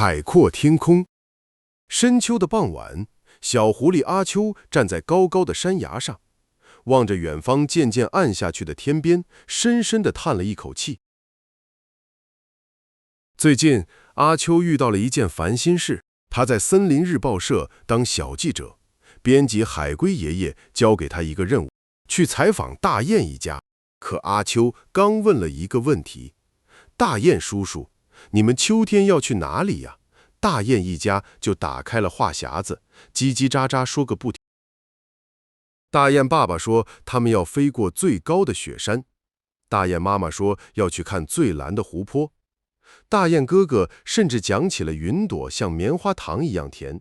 海阔天空。深秋的傍晚，小狐狸阿秋站在高高的山崖上，望着远方渐渐暗下去的天边，深深地叹了一口气。最近，阿秋遇到了一件烦心事，他在森林日报社当小记者，编辑海龟爷爷交给他一个任务，去采访大雁一家。可阿秋刚问了一个问题：“大雁叔叔，你们秋天要去哪里呀？”大雁一家就打开了话匣子，叽叽喳喳说个不停。大雁爸爸说他们要飞过最高的雪山，大雁妈妈说要去看最蓝的湖泊，大雁哥哥甚至讲起了云朵像棉花糖一样甜。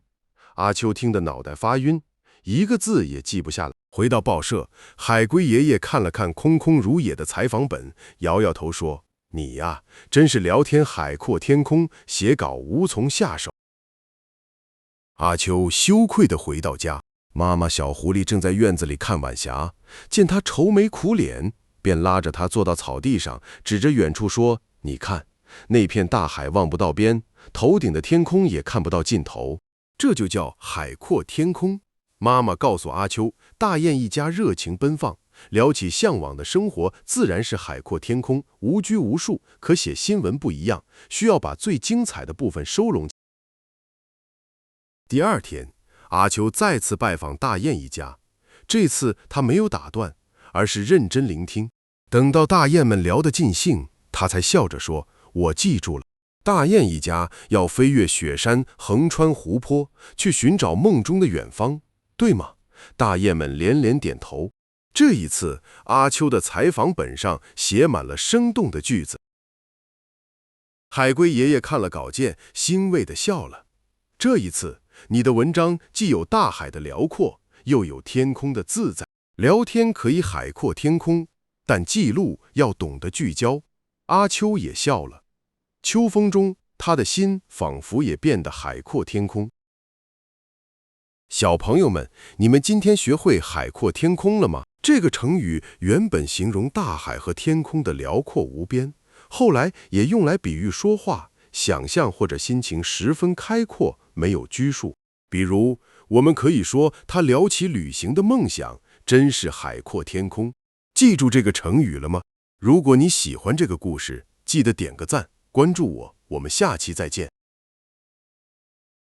阿秋听得脑袋发晕，一个字也记不下来。回到报社，海龟爷爷看了看空空如也的采访本，摇摇头说：“你呀，真是聊天海阔天空，写稿无从下手。”阿秋羞愧地回到家，妈妈小狐狸正在院子里看晚霞，见他愁眉苦脸，便拉着他坐到草地上，指着远处说：“你看，那片大海望不到边，头顶的天空也看不到尽头，这就叫海阔天空。”妈妈告诉阿秋，大雁一家热情奔放，聊起向往的生活，自然是海阔天空，无拘无束。可写新闻不一样，需要把最精彩的部分收拢。第二天，阿秋再次拜访大雁一家，这次他没有打断，而是认真聆听。等到大雁们聊得尽兴，他才笑着说：“我记住了，大雁一家要飞越雪山，横穿湖泊，去寻找梦中的远方，对吗？”大雁们连连点头。这一次，阿秋的采访本上写满了生动的句子。海龟爷爷看了稿件，欣慰地笑了。这一次，你的文章既有大海的辽阔，又有天空的自在。聊天可以海阔天空，但记录要懂得聚焦。阿秋也笑了。秋风中，他的心仿佛也变得海阔天空。小朋友们，你们今天学会海阔天空了吗？这个成语原本形容大海和天空的辽阔无边，后来也用来比喻说话、想象或者心情十分开阔，没有拘束。比如，我们可以说他聊起旅行的梦想，真是海阔天空。记住这个成语了吗？如果你喜欢这个故事，记得点个赞，关注我，我们下期再见。